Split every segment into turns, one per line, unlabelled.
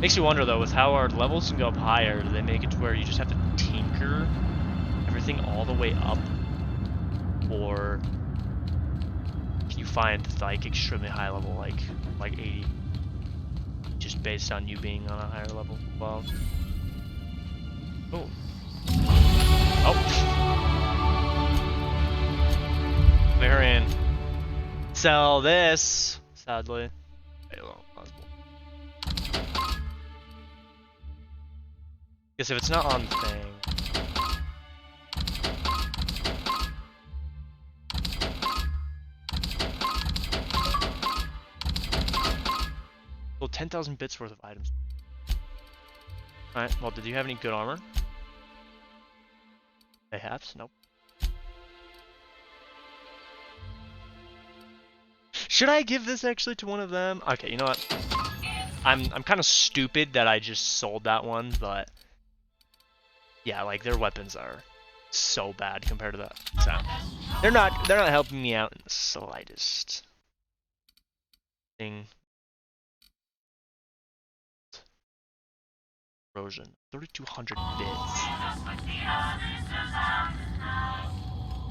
Makes you wonder though, with how our levels can go up higher, do they make it to where you just have to tinker everything all the way up? Or can you find like extremely high level, like 80, just based on you being on a higher level? Well, oh, Marion, sell this. Sadly, guess if it's not on thing. Well, 10,000 bits worth of items. Alright, well, did you have any good armor? They have? Nope. Should I give this actually to one of them? Okay, you know what? I'm kind of stupid that I just sold that one, but yeah, like their weapons are so bad compared to that. So they're not helping me out in the slightest. Thing. Erosion. 3,200 bits.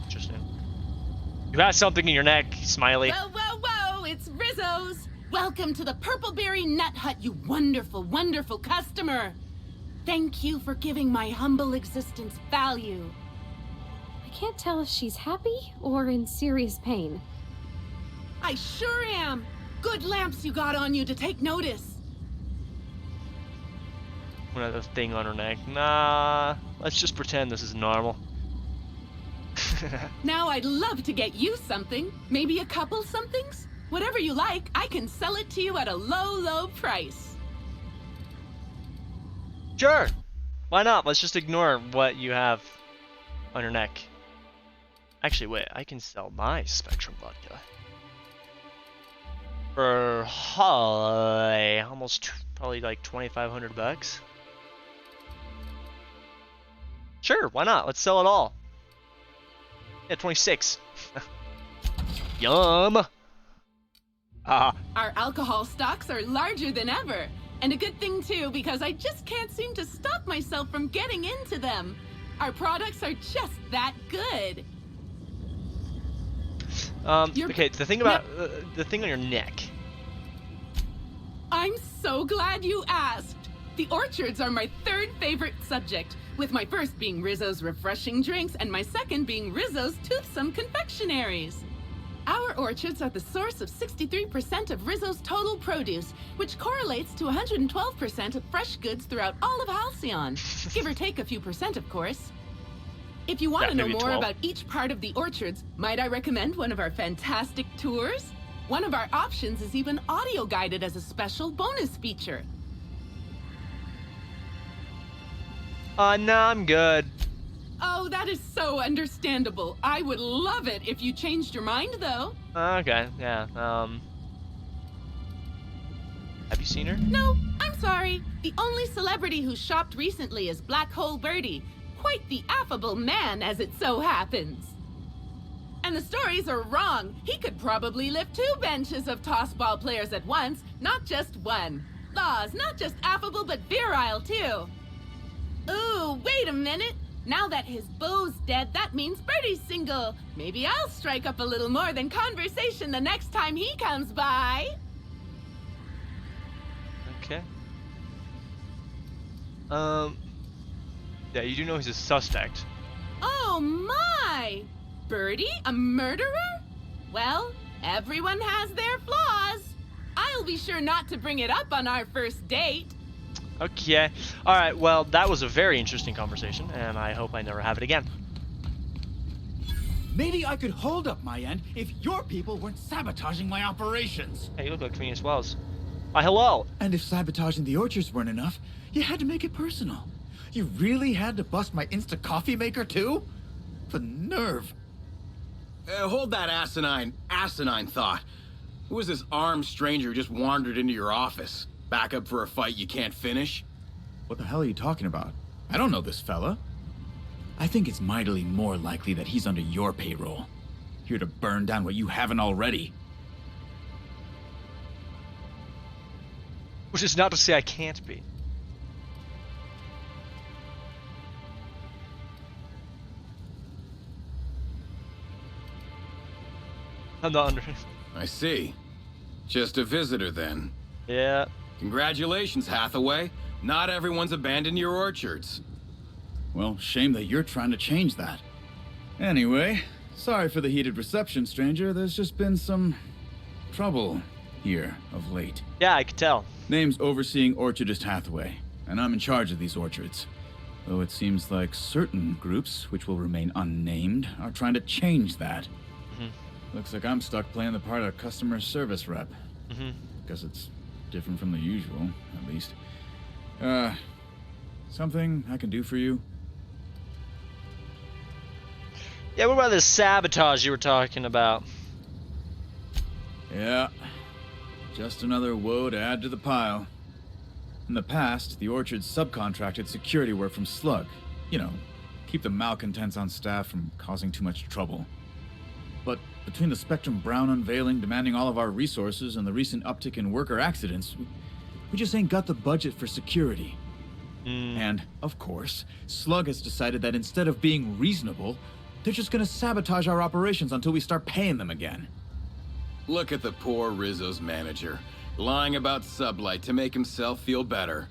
Interesting. You got something in your neck, Smiley.
Whoa, whoa, whoa! It's Rizzo's! Welcome to the Purpleberry Nut Hut, you wonderful, wonderful customer! Thank you for giving my humble existence value.
I can't tell if she's happy or in serious pain.
I sure am! Good lamps you got on you to take notice.
Another thing on her neck. Nah, let's just pretend this is normal.
Now I'd love to get you something. Maybe a couple somethings? Whatever you like, I can sell it to you at a low, low price.
Sure! Why not? Let's just ignore what you have on your neck. Actually, wait, I can sell my Spectrum vodka. For almost probably like 2,500 bucks. Sure, why not? Let's sell it all. Yeah, 26. Yum!
Our alcohol stocks are larger than ever. And a good thing too, because I just can't seem to stop myself from getting into them. Our products are just that good.
Okay, the thing about the thing on your neck.
I'm so glad you asked. The orchards are my third favorite subject, with my first being Rizzo's refreshing drinks and my second being Rizzo's toothsome confectionaries. Our orchards are the source of 63% of Rizzo's total produce, which correlates to 112% of fresh goods throughout all of Halcyon. Give or take a few percent, of course. If you want to know more about each part of the orchards, might I recommend one of our fantastic tours? One of our options is even audio guided as a special bonus feature.
No, I'm good.
Oh, that is so understandable. I would love it if you changed your mind, though.
Okay, yeah, have you seen her?
No, I'm sorry. The only celebrity who shopped recently is Black Hole Birdie. Quite the affable man, as it so happens. And the stories are wrong. He could probably lift 2 benches of tossball players at once, not just one. Laws, not just affable, but virile, too. Ooh, wait a minute. Now that his beau's dead, that means Birdie's single. Maybe I'll strike up a little more than conversation the next time he comes by.
Okay. Yeah, you do know he's a suspect.
Oh my! Birdie, a murderer? Well, everyone has their flaws. I'll be sure not to bring it up on our first date.
Okay. Alright, well, that was a very interesting conversation, and I hope I never have it again.
Maybe I could hold up my end if your people weren't sabotaging my operations.
Hey, you look like Phineas Wells. Why, hello!
And if sabotaging the orchards weren't enough, you had to make it personal. You really had to bust my Insta coffee maker, too? The nerve.
Hold that asinine thought. Who is this armed stranger who just wandered into your office? Back up for a fight you can't finish?
What the hell are you talking about? I don't know this fella. I think it's mightily more likely that he's under your payroll. Here to burn down what you haven't already.
Which is not to say I can't be. I'm not under.
I see. Just a visitor then.
Yeah.
Congratulations, Hathaway. Not everyone's abandoned your orchards.
Well, shame that you're trying to change that. Anyway, sorry for the heated reception, stranger. There's just been some trouble here of late.
Yeah, I could tell.
Name's Overseeing Orchardist Hathaway, and I'm in charge of these orchards. Though it seems like certain groups, which will remain unnamed, are trying to change that. Looks like I'm stuck playing the part of customer service rep. Guess it's different from the usual, at least. Something I can do for you?
Yeah, what about this sabotage you were talking about?
Yeah. Just another woe to add to the pile. In the past, the orchard subcontracted security work from Slug. You know, keep the malcontents on staff from causing too much trouble. But between the Spectrum Brown unveiling demanding all of our resources and the recent uptick in worker accidents, we just ain't got the budget for security. And, of course, Slug has decided that instead of being reasonable, they're just gonna sabotage our operations until we start paying them again.
Look at the poor Rizzo's manager, lying about Sublight to make himself feel better.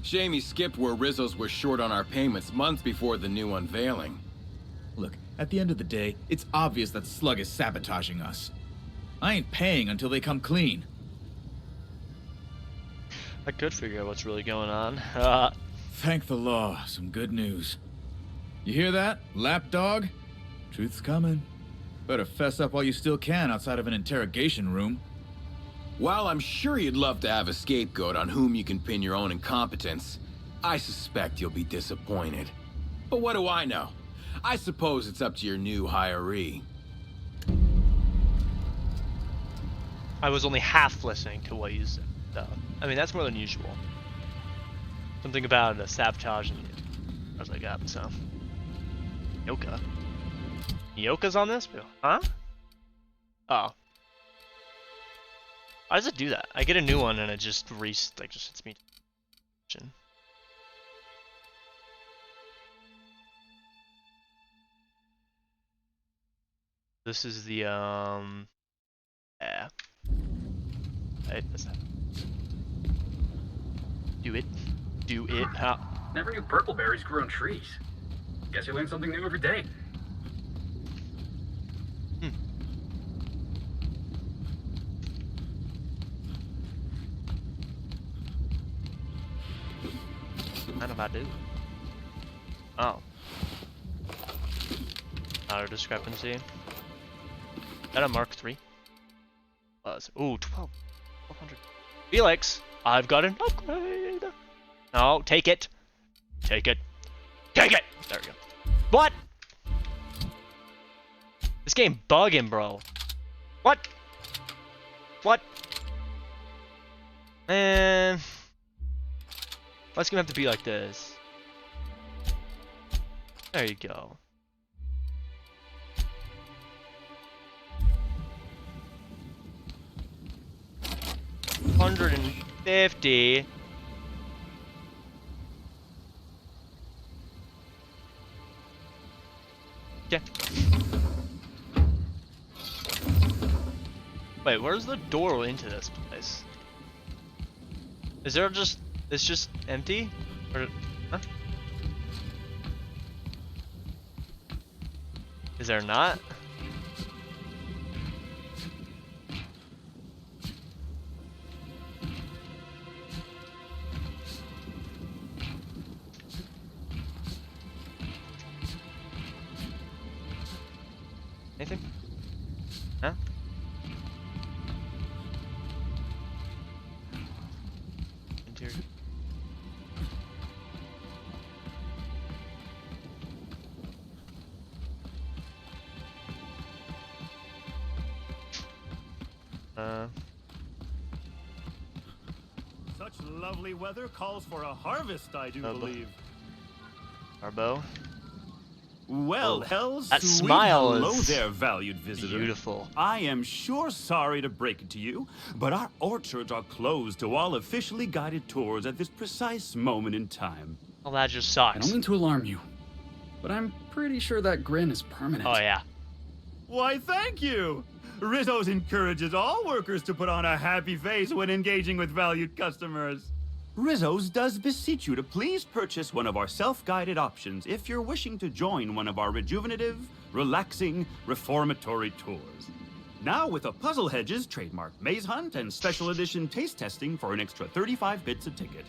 Shame he skipped where Rizzo's was short on our payments months before the new unveiling.
Look, at the end of the day, it's obvious that Slug is sabotaging us. I ain't paying until they come clean.
I could figure out what's really going on.
Thank the law, some good news. You hear that, lapdog? Truth's coming. Better fess up while you still can outside of an interrogation room.
While I'm sure you'd love to have a scapegoat on whom you can pin your own incompetence, I suspect you'll be disappointed. But what do I know? I suppose it's up to your new hiree.
I was only half listening to what you said, though. I mean, that's more than usual. Something about the sabotage and I was like, up, so. Yoka. Yoka's on this? Huh? Oh. Why does it do that? I get a new one and it just just hits me. This is the yeah. Right, that's that. Do it. Do it. How?
Never knew purple berries grew on trees. Guess you learn something new every day.
I don't know if I do. Oh. Not a discrepancy. Is that a Mark III? Ooh, 1200. Felix, I've got an upgrade. No, take it. Take it. Take it! There we go. What? This game bugging, bro. What? What? Man. Why it's gonna have to be like this? There you go. $150. Yeah. Wait, where's the door into this place? Is there just... It's just empty? Or... Huh? Is there not? Anything? Huh? Interior.
Such lovely weather calls for a harvest, I do believe.
Our bow.
Well,
Oh,
hell,
that
sweet
smile
hello
is
there, valued visitor.
beautiful.
I am sure sorry to break it to you, but our orchards are closed to all officially guided tours at this precise moment in time.
Well, that just
I
sucks.
don't mean to alarm you, but I'm pretty sure that grin is permanent.
Oh yeah.
Why, thank you! Rizzo's encourages all workers to put on a happy face when engaging with valued customers. Rizzo's does beseech you to please purchase one of our self-guided options if you're wishing to join one of our rejuvenative, relaxing, reformatory tours. Now with a Puzzle Hedges trademark maze hunt and special edition taste testing for an extra 35 bits a ticket.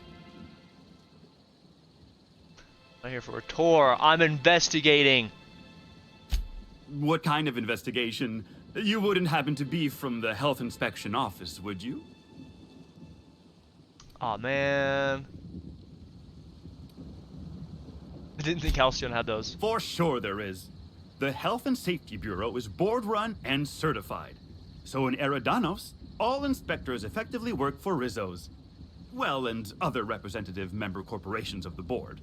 I'm here for a tour. I'm investigating.
What kind of investigation? You wouldn't happen to be from the health inspection office, would you?
Aw, man. I didn't think Halcyon had those.
For sure there is. The Health and Safety Bureau is board-run and certified. So in Eridanos, all inspectors effectively work for Rizzo's. Well, and other representative member corporations of the board.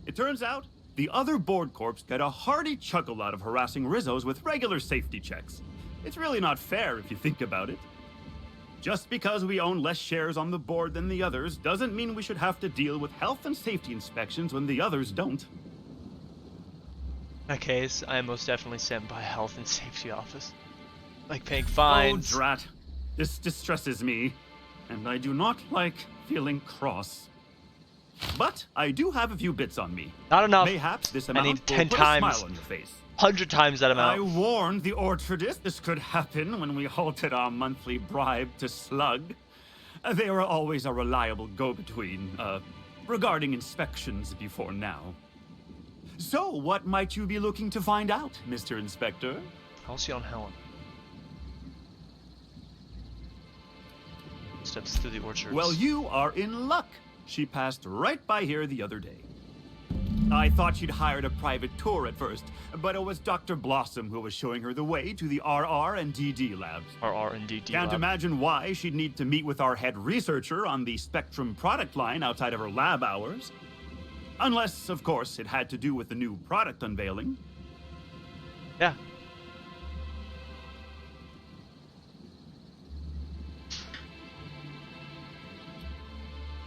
It turns out, the other board corps get a hearty chuckle out of harassing Rizzo's with regular safety checks. It's really not fair if you think about it. Just because we own less shares on the board than the others doesn't mean we should have to deal with health and safety inspections when the others don't.
In that case, I am most definitely sent by a health and safety office. Like paying fines.
Oh, drat. This distresses me, and I do not like feeling cross. But I do have a few bits on me.
Not enough.
Mayhaps this
I
amount
need
will
10
put
times.
a smile on your face.
100 times that
I
amount.
warned the orchardist this could happen when we halted our monthly bribe to Slug. They were always a reliable go-between, regarding inspections before now. So, what might you be looking to find out, Mr. Inspector?
Halcyon Helen. Steps through the orchards.
Well, you are in luck. She passed right by here the other day. I thought she'd hired a private tour at first, but it was Dr. Blossom who was showing her the way to the RR and DD labs.
RR and DD
Can't
lab.
imagine why she'd need to meet with our head researcher on the Spectrum product line outside of her lab hours. Unless, of course, it had to do with the new product unveiling.
Yeah.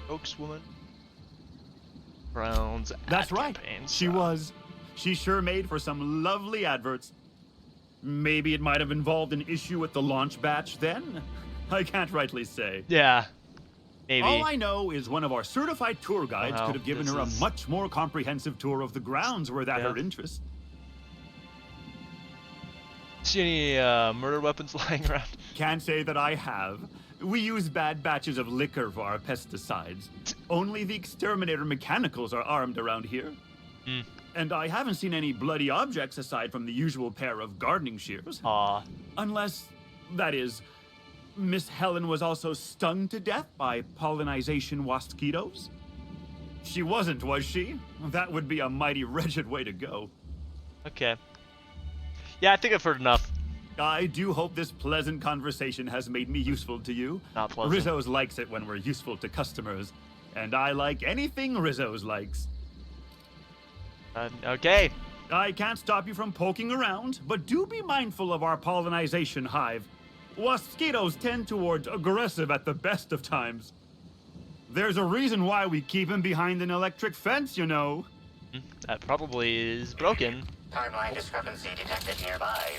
Spokeswoman. Brown's
That's
ad
right.
campaigns.
She was. She sure made for some lovely adverts. Maybe it might have involved an issue with the launch batch then? I can't rightly say.
Yeah. Maybe.
All I know is one of our certified tour guides
Wow,
could have given
this
her a
is-
much more comprehensive tour of the grounds were that
Yeah.
her interest.
See any murder weapons lying around?
Can't say that I have. We use bad batches of liquor for our pesticides. Only the exterminator mechanicals are armed around here.
Hmm.
And I haven't seen any bloody objects aside from the usual pair of gardening shears.
Aw.
Unless, that is, Miss Helen was also stung to death by pollinization mosquitoes? She wasn't, was she? That would be a mighty wretched way to go.
Okay. Yeah, I think I've heard enough.
I do hope this pleasant conversation has made me useful to you.
Not pleasant.
Rizzo's likes it when we're useful to customers. And I like anything Rizzo's likes.
Okay.
I can't stop you from poking around, but do be mindful of our pollinization hive. Mosquitoes tend towards aggressive at the best of times. There's a reason why we keep them behind an electric fence, you know.
That probably is broken.
Timeline discrepancy detected nearby.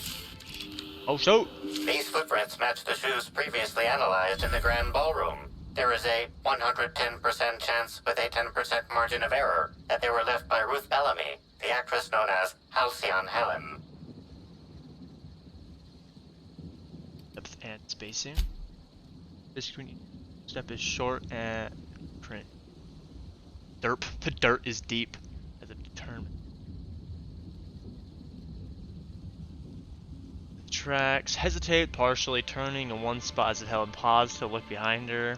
Oh, so.
These footprints match the shoes previously analyzed in the Grand Ballroom. There is a 110% chance with a 10% margin of error that they were left by Ruth Bellamy, the actress known as Halcyon Helen.
Depth and spacing. Basically, step is short and print. Derp. The dirt is deep as a term. Tracks. Hesitate, partially turning in one spot as Helen paused to look behind her.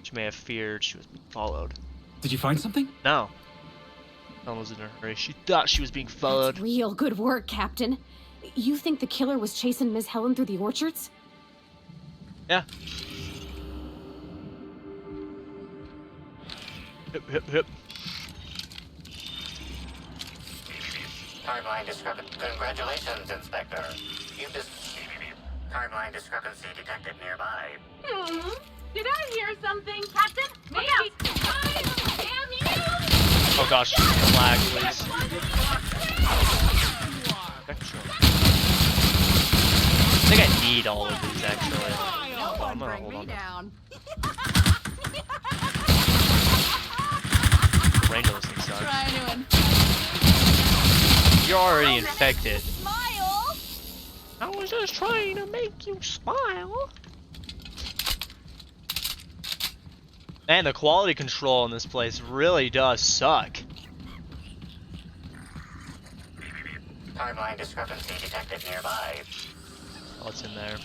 She may have feared she was being followed.
Did you find something?
No. Helen was in a hurry. She thought she was being followed.
That's real good work, Captain. You think the killer was chasing Miss Helen through the orchards?
Yeah. Hip, hip, hip.
Timeline discrepancy. Congratulations, Inspector. You've timeline discrepancy detected nearby.
Did I hear something? Captain? Maybe. Damn you!
Oh gosh, flag, please. Extra. I think I need all of these actually. Oh, I'm gonna hold on.
Down.
Range of those things sucks.
Trying to
You're already infected.
smile.
I was just trying to make you smile. Man, the quality control in this place really does suck.
Timeline discrepancy detected nearby.
What's in there?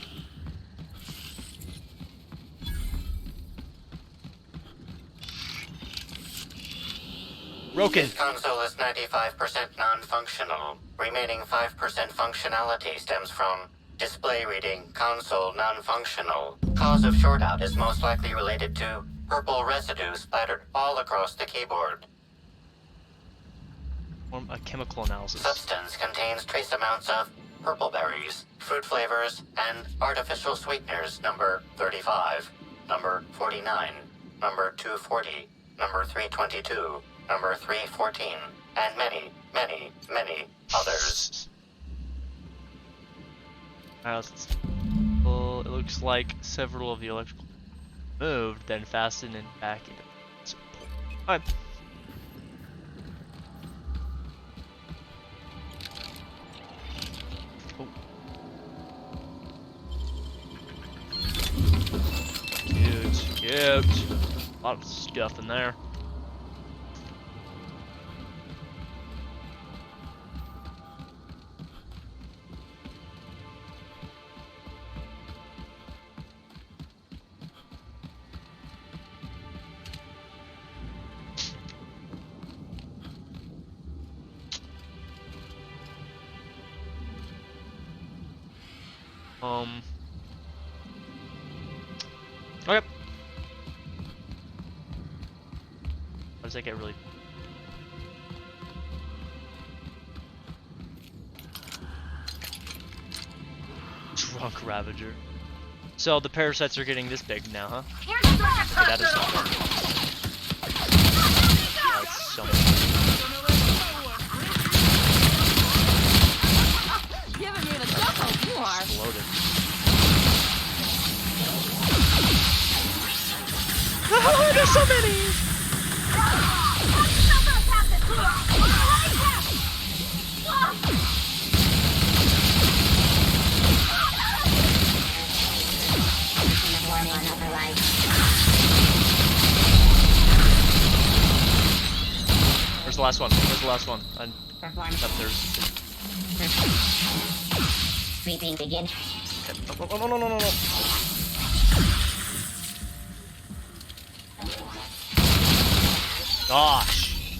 Broken.
This console is 95% non-functional. Remaining 5% functionality stems from display reading console non-functional. Cause of shortout is most likely related to purple residue splattered all across the keyboard.
Form a chemical analysis.
Substance contains trace amounts of purple berries, fruit flavors, and artificial sweeteners number 35, number 49, number 240, number 322, number 314, and many, many, many others.
Well, it looks like several of the electrical moved, then fastened and back into. Alright. Oh. Cute. A lot of stuff in there. Okay. How does that get really? Drunk Ravager. So the parasites are getting this big now, huh? Okay, that is not bad. That's so much.
Giving me the chuckles, you are.
Exploded.
Oh,
there's so many! Where's the last one? Where's the last one? Up there's.
Sweeping begin.
Okay. Oh, no. Gosh.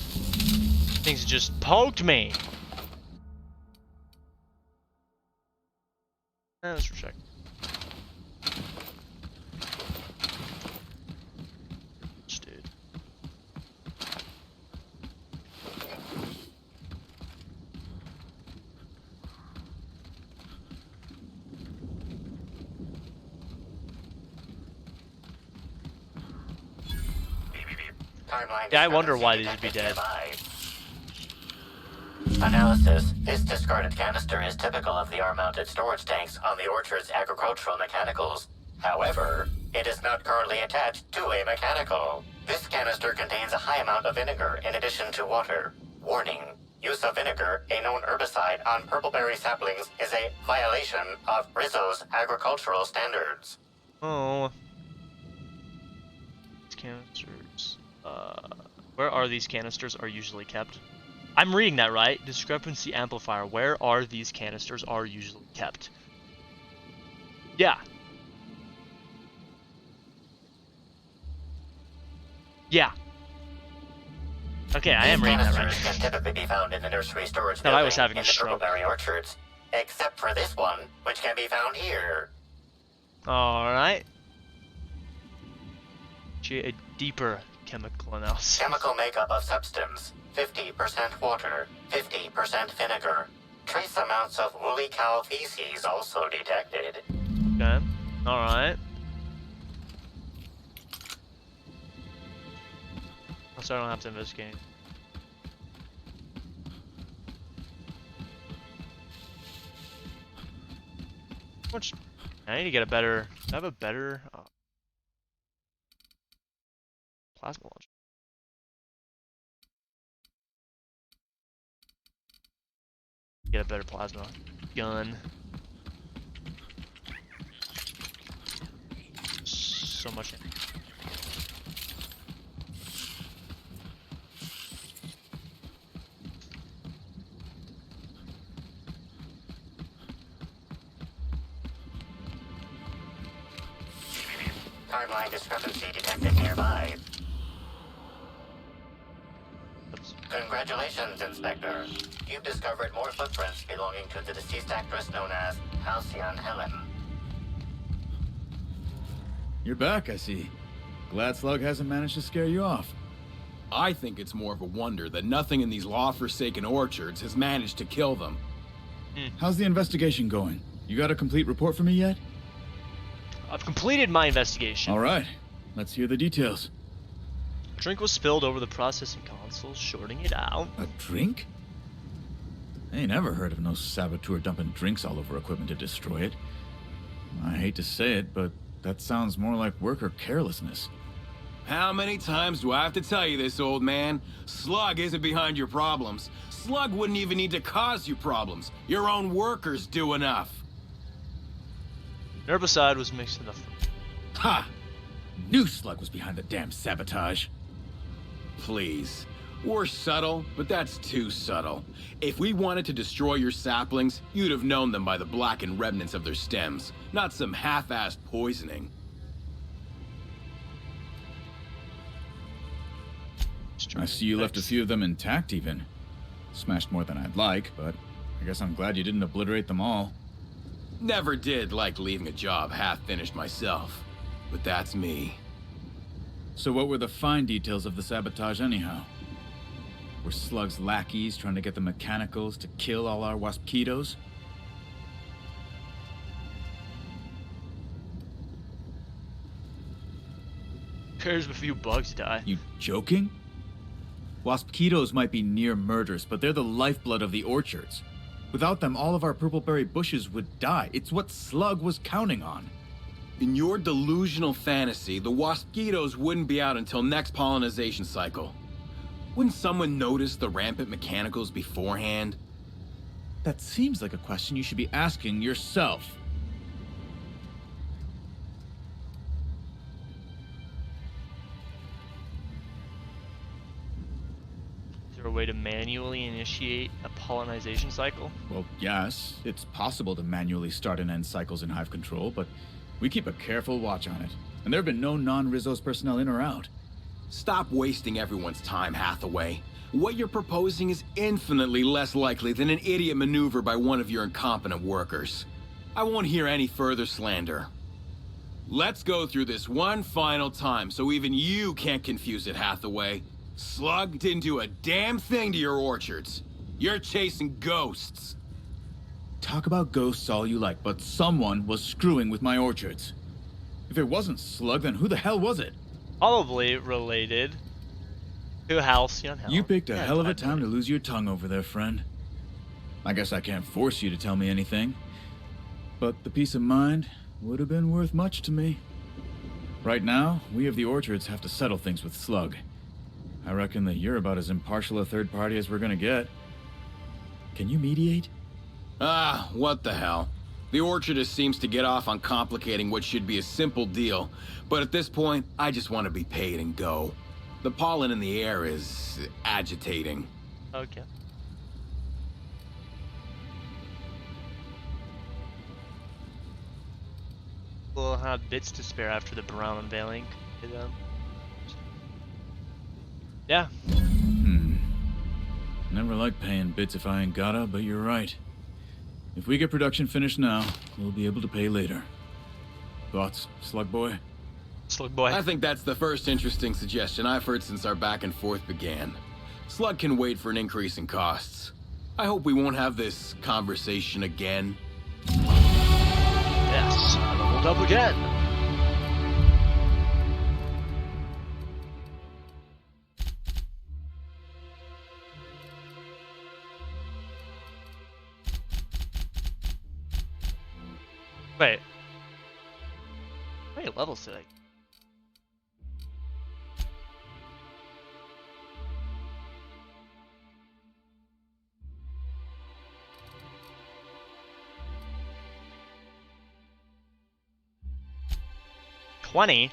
Things just poked me. Let's recheck. Dude. Yeah, I wonder why these would be dead.
Analysis. This discarded canister is typical of the R-mounted storage tanks on the Orchard's agricultural mechanicals. However, it is not currently attached to a mechanical. This canister contains a high amount of vinegar in addition to water. Warning. Use of vinegar, a known herbicide on purpleberry saplings, is a violation of Rizzo's agricultural standards.
Oh. These canisters. Where are these canisters are usually kept? I'm reading that right. Discrepancy amplifier. Where are these canisters are usually kept? Yeah. Yeah. Okay, I am reading that right.
These canisters can typically be found in the nursery storage
Thought
building
I was having a
in the
stroke.
purpleberry orchards, except for this one, which can be found here.
Alright. Initiate a deeper chemical analysis.
Chemical makeup of substance: 50% water, 50% vinegar. Trace amounts of woolly cow feces also detected.
Okay. Alright. So I don't have to investigate. Which I need to get a better. I have a better plasma launcher. Get a better plasma gun. So much.
Timeline discrepancy detected nearby.
Oops.
Congratulations, Inspector. You've discovered more footprints belonging to the deceased actress known as Halcyon Helen.
You're back, I see. Glad Slug hasn't managed to scare you off.
I think it's more of a wonder that nothing in these law-forsaken orchards has managed to kill them.
How's the investigation going? You got a complete report for me yet?
I've completed my investigation.
All right. Let's hear the details.
A drink was spilled over the processing console, shorting it out.
A drink? I ain't ever heard of no saboteur dumping drinks all over equipment to destroy it. I hate to say it, but that sounds more like worker carelessness.
How many times do I have to tell you this, old man? Slug isn't behind your problems. Slug wouldn't even need to cause you problems. Your own workers do enough.
Herbicide was mixed in the...
Ha! Knew Slug was behind the damn sabotage.
Please. We're subtle, but that's too subtle. If we wanted to destroy your saplings, you'd have known them by the blackened remnants of their stems, not some half-assed poisoning.
I see you left a few of them intact even. Smashed more than I'd like, but I guess I'm glad you didn't obliterate them all.
Never did like leaving a job half-finished myself, but that's me.
So what were the fine details of the sabotage anyhow? Were Slug's lackeys trying to get the mechanicals to kill all our waspitos?
Cares if a few bugs die.
You joking? Waspitos might be near murders, but they're the lifeblood of the orchards. Without them, all of our purpleberry bushes would die. It's what Slug was counting on.
In your delusional fantasy, the waspitos wouldn't be out until next pollination cycle. Wouldn't someone notice the rampant mechanicals beforehand?
That seems like a question you should be asking yourself.
Is there a way to manually initiate a pollination cycle?
Well, yes, it's possible to manually start and end cycles in Hive Control, but we keep a careful watch on it. And there have been no non-Rizzo's personnel in or out.
Stop wasting everyone's time, Hathaway. What you're proposing is infinitely less likely than an idiot maneuver by one of your incompetent workers. I won't hear any further slander. Let's go through this one final time so even you can't confuse it, Hathaway. Slug didn't do a damn thing to your orchards. You're chasing ghosts.
Talk about ghosts all you like, but someone was screwing with my orchards. If it wasn't Slug, then who the hell was it?
Probably related to Halcyon Helen.
You picked a
Yeah,
hell of a
I
time to
believe.
lose your tongue over there, friend. I guess I can't force you to tell me anything. But the peace of mind would have been worth much to me. Right now, we of the orchards have to settle things with Slug. I reckon that you're about as impartial a third party as we're gonna get. Can you mediate?
Ah, what the hell. The orchardist seems to get off on complicating what should be a simple deal, but at this point, I just want to be paid and go. The pollen in the air is agitating.
Okay. We'll have bits to spare after the brown unveiling. Yeah.
Never like paying bits if I ain't gotta, but you're right. If we get production finished now, we'll be able to pay later. Thoughts, Slug Boy?
Slug boy.
I think that's the first interesting suggestion I've heard since our back and forth began. Slug can wait for an increase in costs. I hope we won't have this conversation again.
Yes, I leveled up again. Wait. How many levels did I? $20?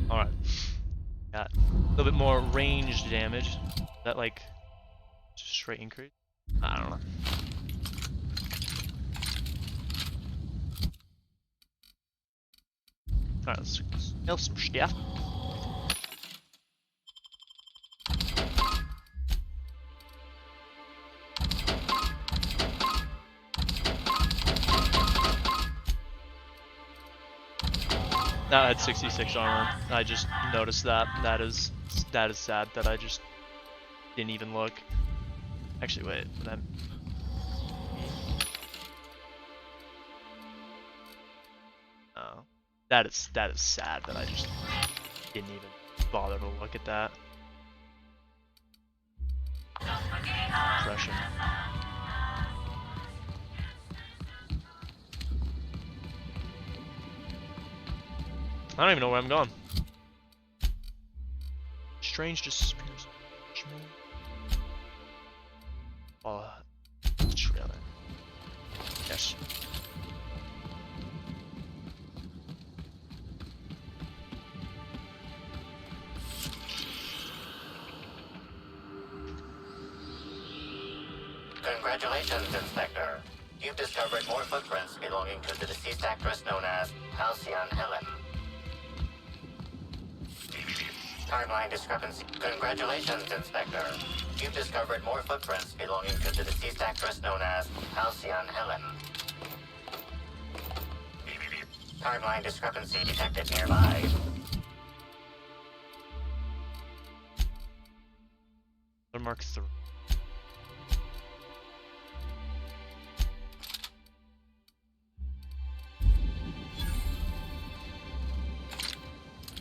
Alright. Got a little bit more ranged damage. Is that like just straight increase? I don't know. Alright, let's smell some stuff. That had 66 armor. I just noticed that. That is sad that I just didn't even look. Actually, wait. That... Oh, that is sad that I just didn't even bother to look at that. Impression. I don't even know where I'm going. Strange disappears. Oh, trailer. Yes.
Congratulations, Inspector. You've discovered more footprints belonging to the deceased actress known as Halcyon Helen. Timeline discrepancy. Congratulations, Inspector. You've discovered more footprints belonging to the deceased actress known as Halcyon Helen. Timeline discrepancy detected nearby.
Mark 3.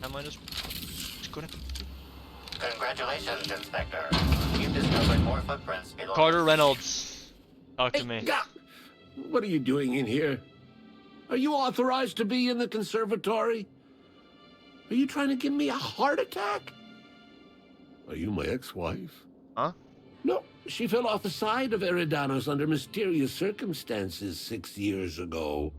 Timeline just go to.
Congratulations, Inspector. You've discovered more footprints belonging.
Carter Reynolds, talk to me.
What are you doing in here? Are you authorized to be in the conservatory? Are you trying to give me a heart attack? Are you my ex-wife?
Huh?
No, she fell off the side of Eridanos under mysterious circumstances 6 years ago,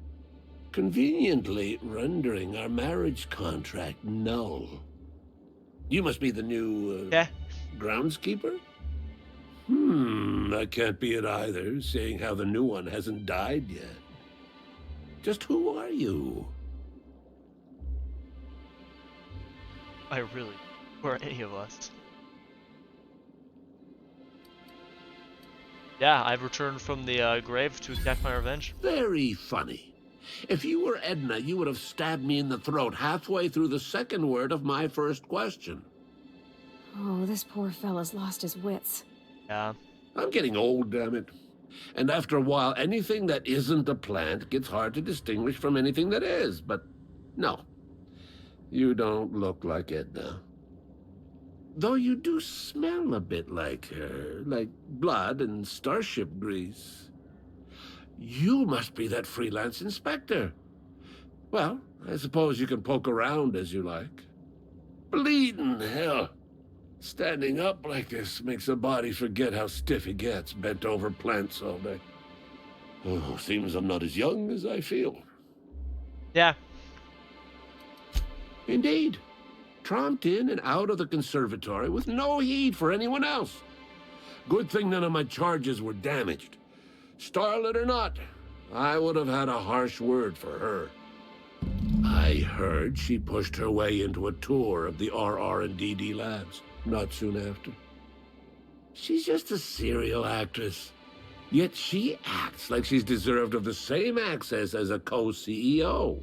conveniently rendering our marriage contract null. You must be the new, groundskeeper? That can't be it either, seeing how the new one hasn't died yet. Just who are you?
I really, or any of us. Yeah, I've returned from the grave to exact my revenge.
Very funny. If you were Edna, you would have stabbed me in the throat halfway through the second word of my first question.
Oh, this poor fella's lost his wits.
Yeah.
I'm getting old, damn it. And after a while, anything that isn't a plant gets hard to distinguish from anything that is. But no, you don't look like Edna. Though you do smell a bit like her, like blood and starship grease. You must be that freelance inspector. Well, I suppose you can poke around as you like. Bleeding hell. Standing up like this makes a body forget how stiff he gets bent over plants all day. Oh, seems I'm not as young as I feel.
Yeah.
Indeed. Tromped in and out of the conservatory with no heed for anyone else. Good thing none of my charges were damaged. Starlet or not, I would have had a harsh word for her. I heard she pushed her way into a tour of the RR&DD labs not soon after. She's just a serial actress. Yet she acts like she's deserved of the same access as a co-CEO.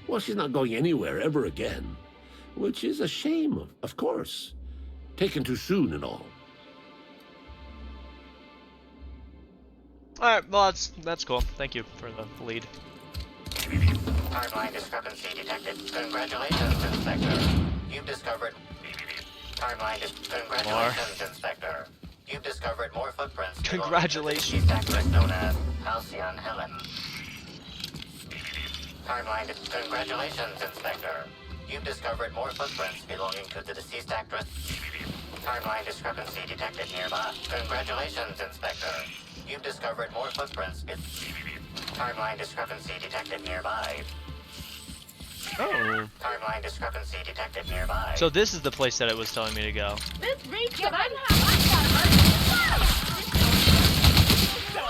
Well, she's not going anywhere ever again. Which is a shame, of course. Taken too soon and all.
Alright, well that's cool. Thank you for the lead.
Timeline discrepancy detected. Congratulations, Inspector. You've discovered... Congratulations, Inspector. You've discovered more footprints.
Congratulations.
Deceased actress known as Halcyon Helen. Congratulations, Inspector. You've discovered more footprints belonging to the deceased actress. Timeline discrepancy detected nearby. Congratulations, Inspector. You've discovered more footprints. Timeline discrepancy detected nearby.
Oh.
Timeline discrepancy detected nearby.
So this is the place that it was telling me to go.
This reads the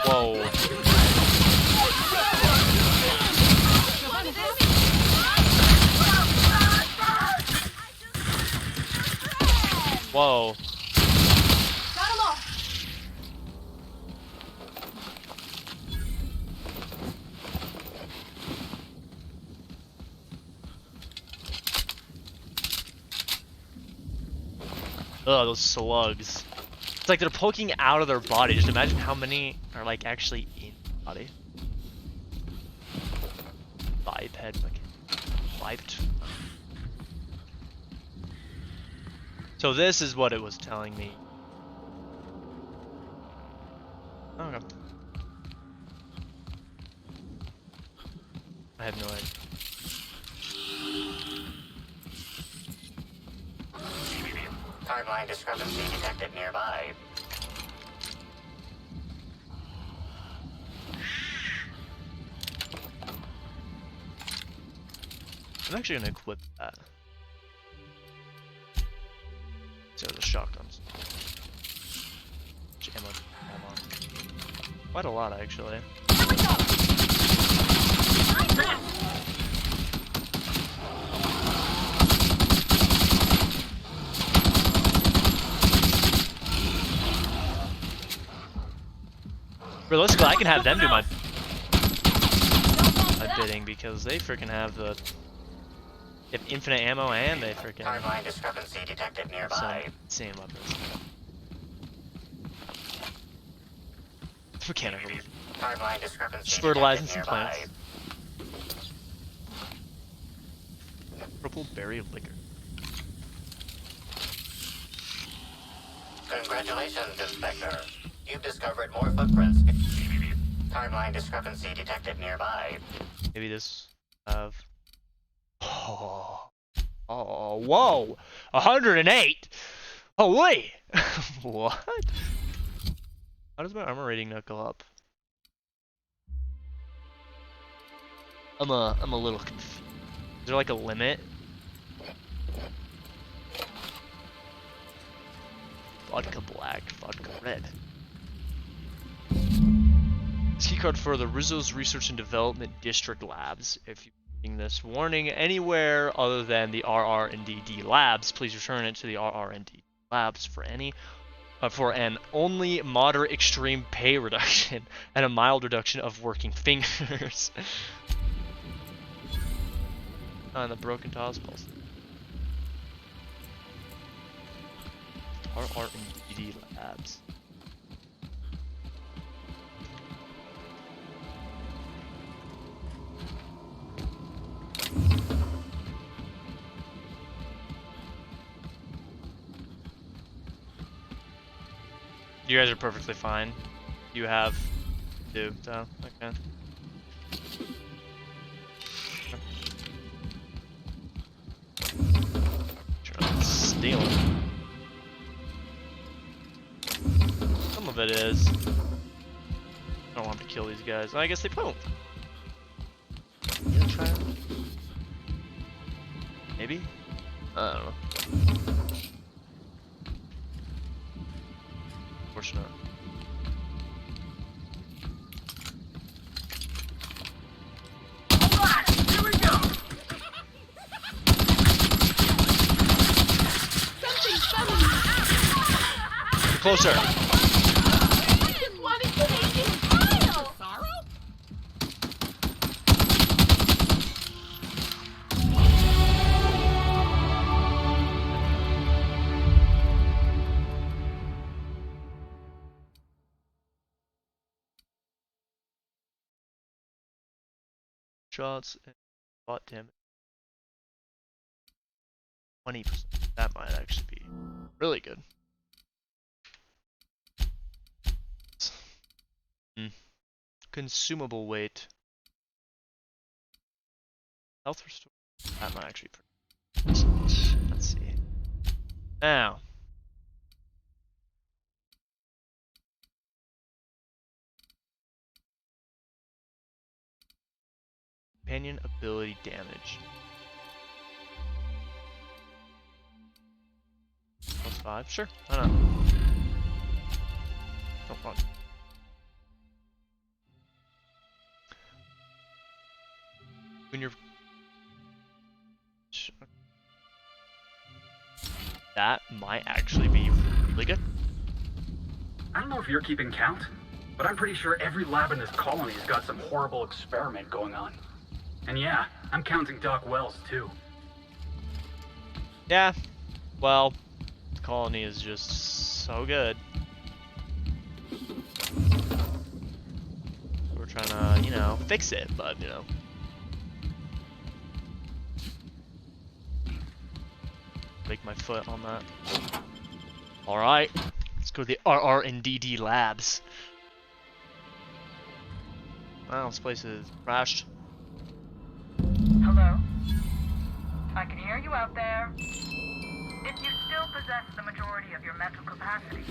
Whoa. Whoa.
Got 'em all.
Ugh, those slugs. It's like they're poking out of their body. Just imagine how many are like actually in the body. Biped, like wiped. So this is what it was telling me. Okay. I have no idea.
Timeline discrepancy detected nearby.
I'm actually gonna equip that. So the shotguns. Ammo. Quite a lot actually. Realistically, I can have them do my bidding because they freaking have the infinite ammo and they freaking
Timeline discrepancy detected nearby.
insane weapons. Mechanical.
Timeline discrepancy
Just fertilizing some
detected nearby.
plants. Purple berry liquor.
Congratulations, Inspector. You've discovered more footprints. Timeline discrepancy detected nearby.
Maybe this have. Oh, whoa! 108. Holy! What? How does my armor rating not go up? I'm a little confused. Is there like a limit? Vodka black, vodka red. Keycard for the Rizzo's Research and Development District Labs. If you're reading this warning anywhere other than the RR&DD Labs, please return it to the RR&DD Labs for any for an only moderate extreme pay reduction and a mild reduction of working fingers. And the broken tiles pulse. RR and DD Labs. You guys are perfectly fine. You have do so okay. Trying to steal it. Some of it is. I don't want them to kill these guys. I guess they won't. You gonna try it? Maybe? I don't know. Unfortunate.
Here we go!
Closer.
I just wanted to make you smile!
Sorrow?
Shots and bot damage. 20%. That might actually be really good. Consumable weight. Health restore. That might actually be pretty decent. Let's see. Now. Companion ability damage. +5, sure. Why not? No fun. When you're that might actually be really good.
I don't know if you're keeping count, but I'm pretty sure every lab in this colony has got some horrible experiment going on. And yeah, I'm counting Doc Wells too.
Yeah. Well, the colony is just so good. We're trying to, you know, fix it, but you know. Break my foot on that. Alright. Let's go to the RR and DD labs. Wow, this place is crashed.
Hello? I can hear you out there. If you still possess the majority of your mental capacity,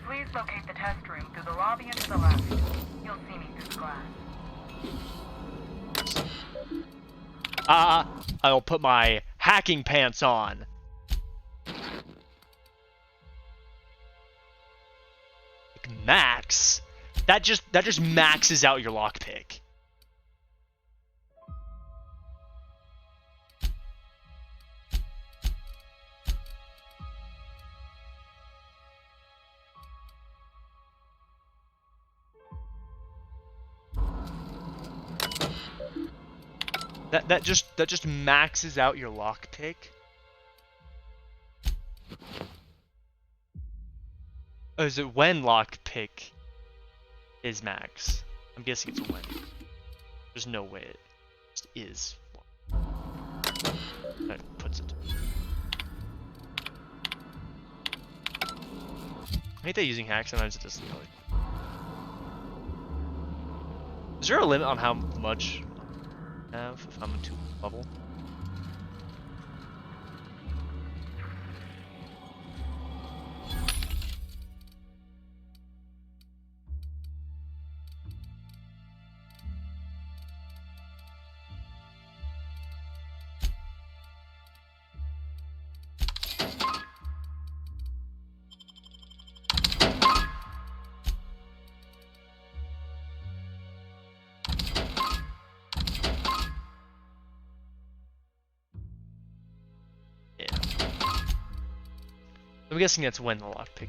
please locate the test room through the lobby and to the left. You'll see me through the glass.
I'll put my hacking pants on. Max? That just maxes out your lockpick. That just maxes out your lockpick. Oh, is it when lockpick is max? I'm guessing it's when. There's no way it just is. That puts it. I hate that using hacks sometimes it doesn't really. Is there a limit on how much I have if I'm in 2 level? I'm guessing that's when the lockpick.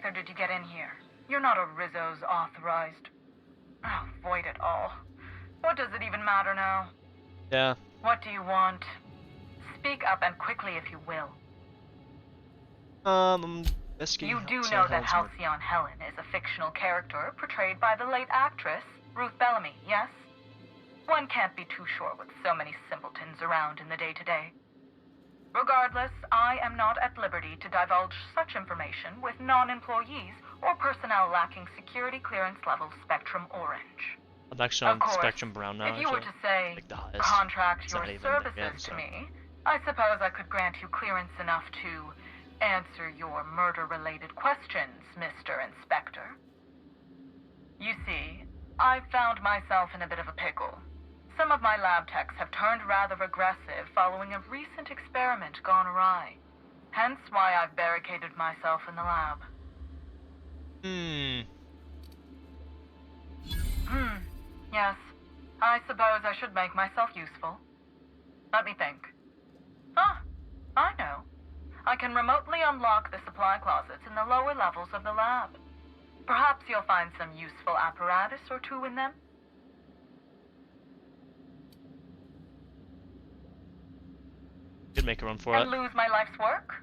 method did you get in here? You're not a Rizzo's authorized. Oh, void it all. What does it even matter now?
Yeah.
What do you want? Speak up and quickly if you will. You do know that Halcyon Helen is a fictional character portrayed by the late actress, Ruth Bellamy, yes? One can't be too sure with so many simpletons around in the day-to-day. Regardless, I am not at liberty to divulge such information with non-employees or personnel lacking security clearance level Spectrum Orange.
I'm actually on
Of course,
Spectrum Brown now.
if you were to say,
Like the highest.
contract
It's
your
not even
services
there yet, so.
to me, I suppose I could grant you clearance enough to answer your murder-related questions, Mr. Inspector. You see, I've found myself in a bit of a pickle. Some of my lab techs have turned rather aggressive following a recent experiment gone awry. Hence why I've barricaded myself in the lab. Yes. I suppose I should make myself useful. Let me think. Ah, I know. I can remotely unlock the supply closets in the lower levels of the lab. Perhaps you'll find some useful apparatus or two in them.
Could make a run for
And
it.
lose my life's work?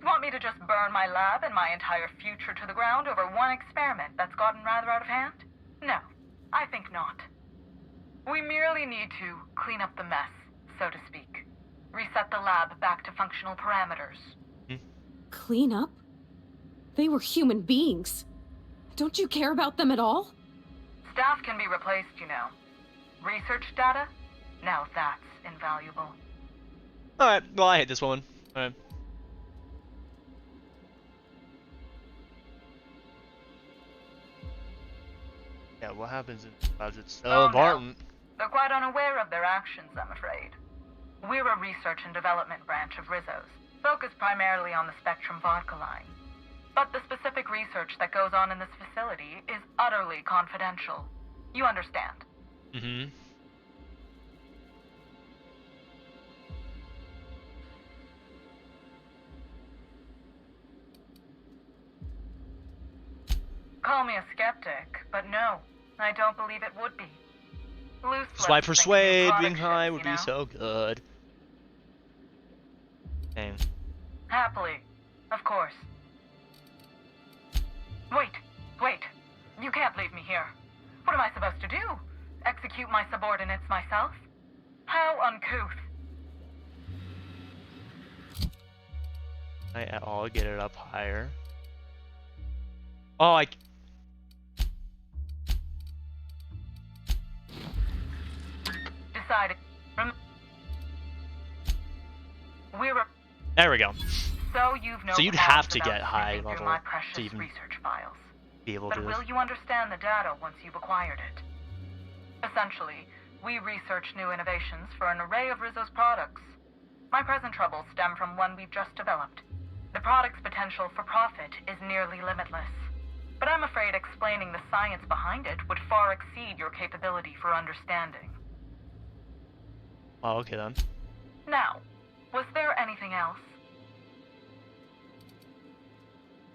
Want me to just burn my lab and my entire future to the ground over one experiment that's gotten rather out of hand? No, I think not. We merely need to clean up the mess, so to speak. Reset the lab back to functional parameters.
Clean up? They were human beings. Don't you care about them at all?
Staff can be replaced, you know. Research data? Now that's invaluable.
Alright, well, I hate this woman. Alright. Yeah, what happens in labs? It's so
Oh, no.
important.
They're quite unaware of their actions, I'm afraid. We're a research and development branch of Rizzo's, focused primarily on the Spectrum vodka line. But the specific research that goes on in this facility is utterly confidential. You understand?
Mm-hmm.
Call me a skeptic, but no, I don't believe it would be. Loose
That's why
lips think
persuade
product
being high
ships,
would
you know?
be so good. Dang.
Happily, of course. Wait. You can't leave me here. What am I supposed to do? Execute my subordinates myself? How uncouth.
Can I at all get it up higher? Oh, I...
Decided. We're a...
There we go.
So you've no
So you'd
qualms
have to
about
get high
snooping through
level
my precious
to even
research files.
be able
But
to do
will
this.
you understand the data once you've acquired it? Essentially, we research new innovations for an array of Rizzo's products. My present troubles stem from one we've just developed. The product's potential for profit is nearly limitless. But I'm afraid explaining the science behind it would far exceed your capability for understanding.
Oh, okay then.
Now, was there anything else?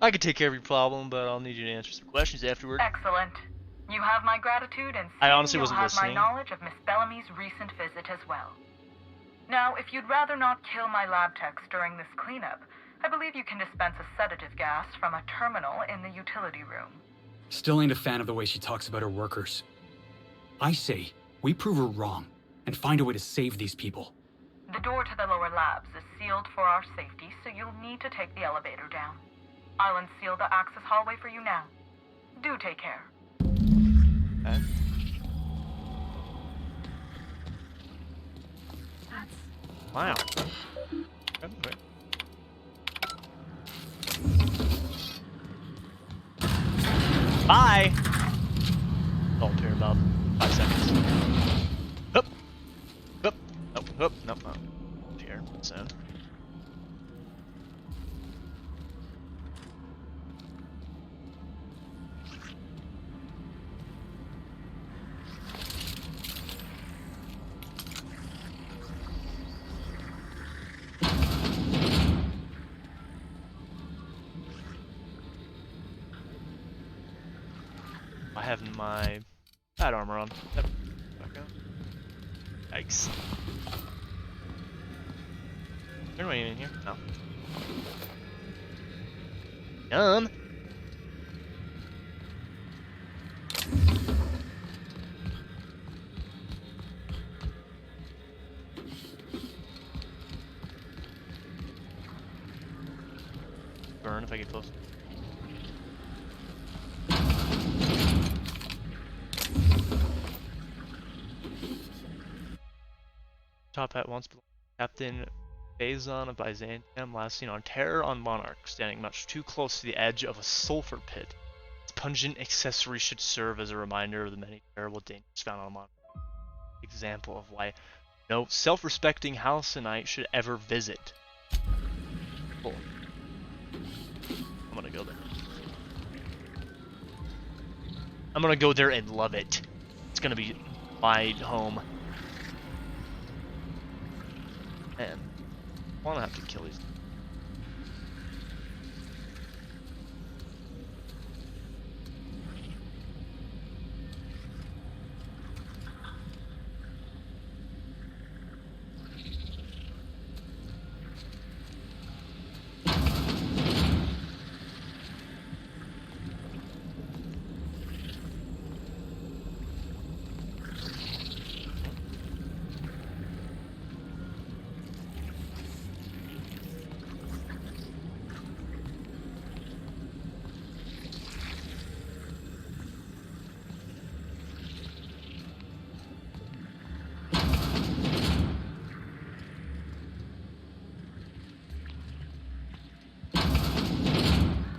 I could take care of your problem, but I'll need you to answer some questions afterward.
Excellent. You have my gratitude, and
I
soon
honestly
you'll
wasn't
have
listening.
my knowledge of Miss Bellamy's recent visit as well. Now, if you'd rather not kill my lab techs during this cleanup, I believe you can dispense a sedative gas from a terminal in the utility room.
Still ain't a fan of the way she talks about her workers. I say, we prove her wrong, and find a way to save these people.
The door to the lower labs is sealed for our safety, so you'll need to take the elevator down. I'll unseal the access hallway for you now. Do take care.
Okay. Wow. Okay. Bye! I'll appear in about 5 seconds. Hup! Hup! Nope. Here, so. I have my bad armor on. Yep. Okay. Yikes. Is there anyone in here? No. Yum! Burn if I get close. Top hat once belonged to Captain Phazon of Byzantium, last seen on Terror on Monarch, standing much too close to the edge of a sulfur pit. Its pungent accessory should serve as a reminder of the many terrible dangers found on Monarch. Example of why no self-respecting Halcyonite should ever visit. Cool. I'm gonna go there. I'm gonna go there and love it. It's gonna be my home. Man, I wanna have to kill these.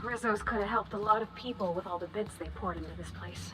Rizzo's could have helped a lot of people with all the bits they poured into this place.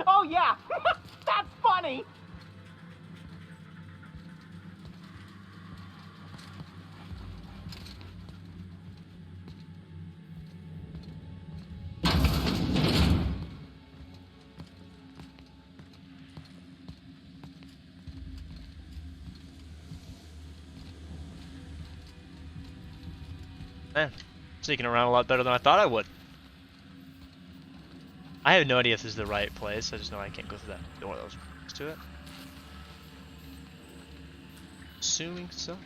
Oh yeah, that's funny.
Man, sneaking around a lot better than I thought I would. I have no idea if this is the right place. I just know I can't go through that door that was next to it. Assuming so.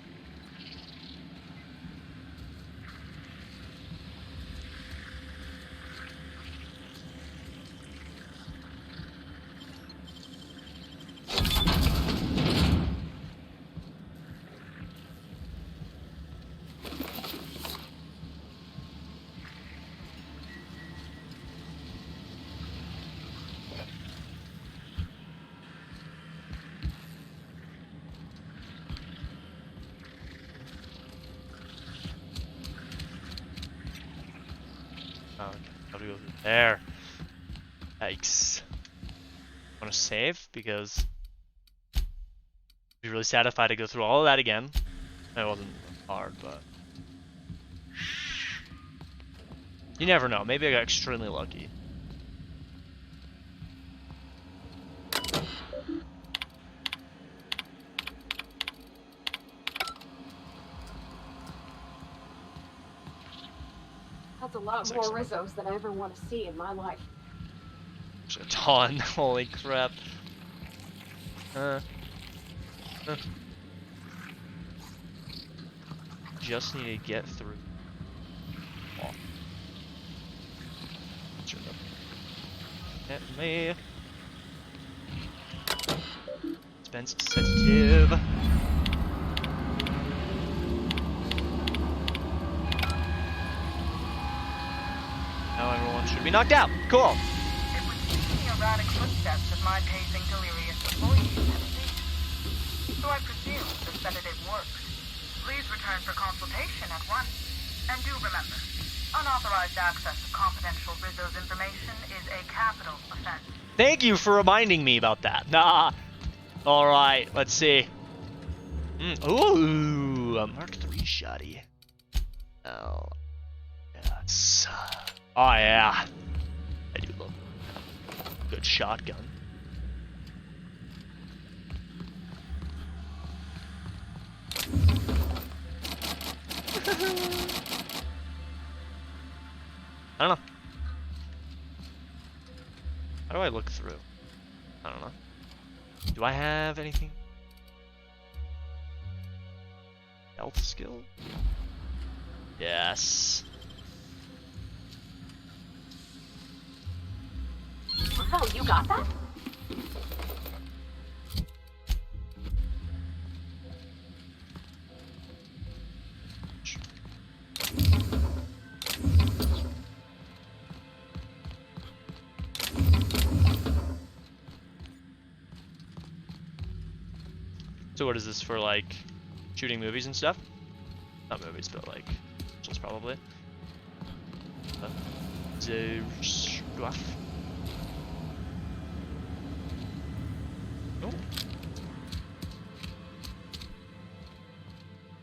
Gotta go through there. Yikes. I want to save because I'd be really sad if I had to go through all of that again. It wasn't hard, but you never know. Maybe I got extremely lucky.
That's a lot more Rizzos than I ever want to see in my life.
There's a ton. Holy crap. Just need to get through. Oh. At me. Spence sensitive. Now everyone should be knocked out. Cool.
It would seem the erratic footsteps of my pacing delirious employees have ceased. so I presume the sedative worked. Please return for consultation at once. And do remember, unauthorized access to confidential Rizzo's information is a capital offense.
Thank you for reminding me about that. Nah. Alright, let's see. Ooh, a Mark III shotty. Oh, yes. Oh, yeah. I do love a good shotgun. I don't know. How do I look through? I don't know. Do I have anything? Health skill? Yes.
Oh, you got that?
So what is this for, like, shooting movies and stuff? Not movies, but like, just probably. The stuff. Oh.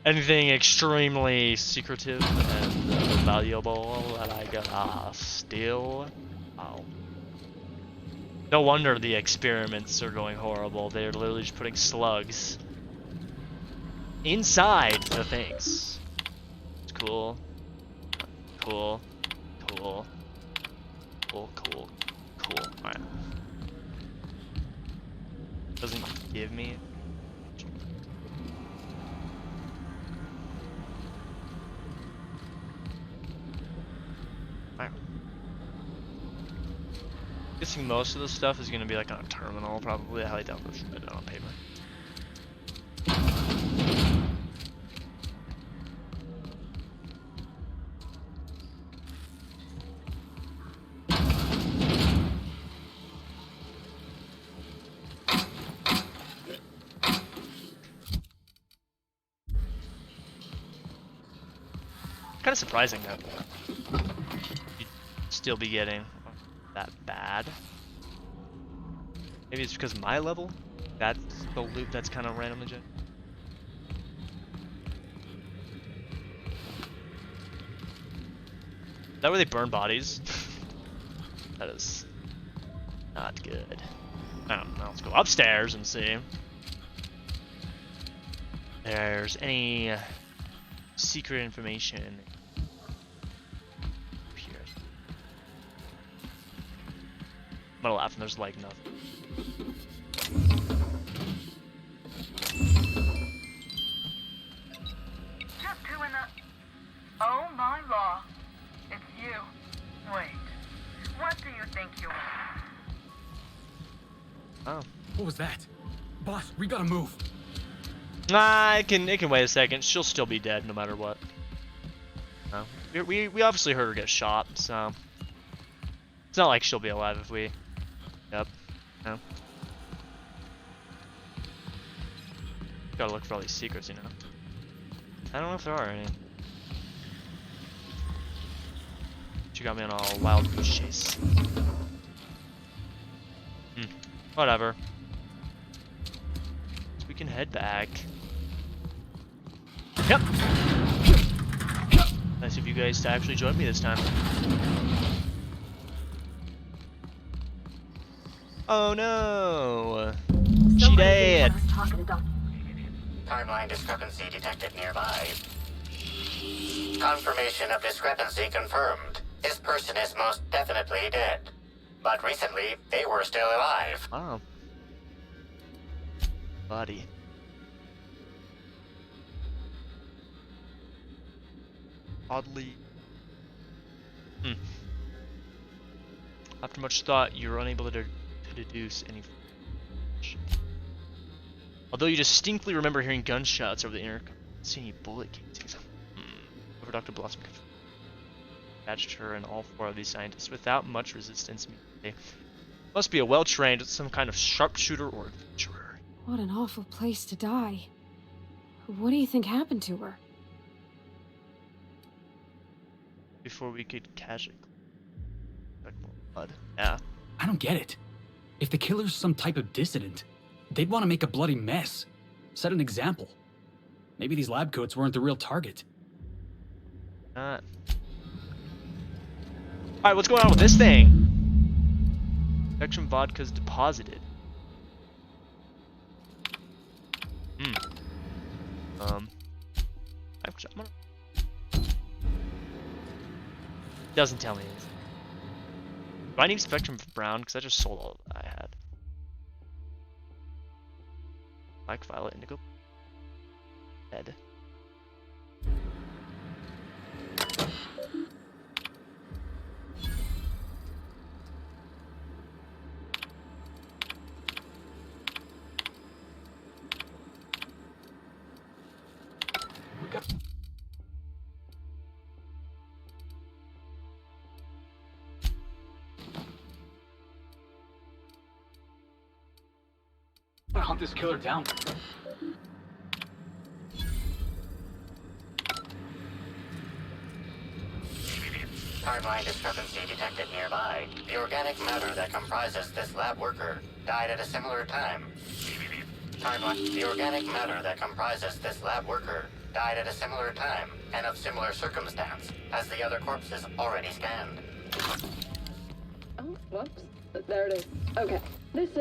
Anything extremely secretive and valuable that I gotta steal? Oh. No wonder the experiments are going horrible. They're literally just putting slugs inside the things. It's cool. Cool. Cool. Cool, cool, cool. Alright. Doesn't give me... Alright. Guessing most of the stuff is gonna be like on a terminal, probably. I highly doubt this should be done on paper. Kind of surprising that you'd still be getting that bad. Maybe it's because of my level. That's the loot that's kind of randomly generated. Is that where they burn bodies? That is not good. I don't know. Let's go upstairs and see if there's any secret information. I'm gonna laugh and there's like nothing.
Just who in the... Oh my law. It's you. Wait. What do you think you are?
Oh.
What was that? Boss, we gotta move.
Nah, it can wait a second. She'll still be dead no matter what. No. We obviously heard her get shot, so it's not like she'll be alive if we... Yep. No. Gotta look for all these secrets, you know. I don't know if there are any. She got me on a wild goose chase. Whatever. So we can head back. Yep. Nice of you guys to actually join me this time. Oh no! She dead!
Timeline discrepancy detected nearby. Confirmation of discrepancy confirmed. This person is most definitely dead. But recently, they were still alive.
Oh. Buddy. Oddly. After much thought, you were unable to deduce any. Although you distinctly remember hearing gunshots over the intercom, see any bullet casings. Over Dr. Blossom badged her and all four of these scientists without much resistance. They must be a well-trained, some kind of sharpshooter or adventurer.
What an awful place to die. What do you think happened to her?
Before we could catch it. Like more blood. Yeah.
I don't get it. If the killer's some type of dissident, they'd want to make a bloody mess. Set an example. Maybe these lab coats weren't the real target.
Alright, what's going on with this thing? Spectrum vodka's deposited. Actually, I'm gonna... Doesn't tell me anything. Do I need Spectrum Brown? Because I just sold all that I had. Black, Violet, Indigo. Red.
Hunt this killer down.
Timeline discrepancy detected nearby. The organic matter that comprises this lab worker died at a similar time. Timeline. The organic matter that comprises this lab worker died at a similar time and of similar circumstance as the other corpses already scanned.
Oh, whoops. There it is. Okay. This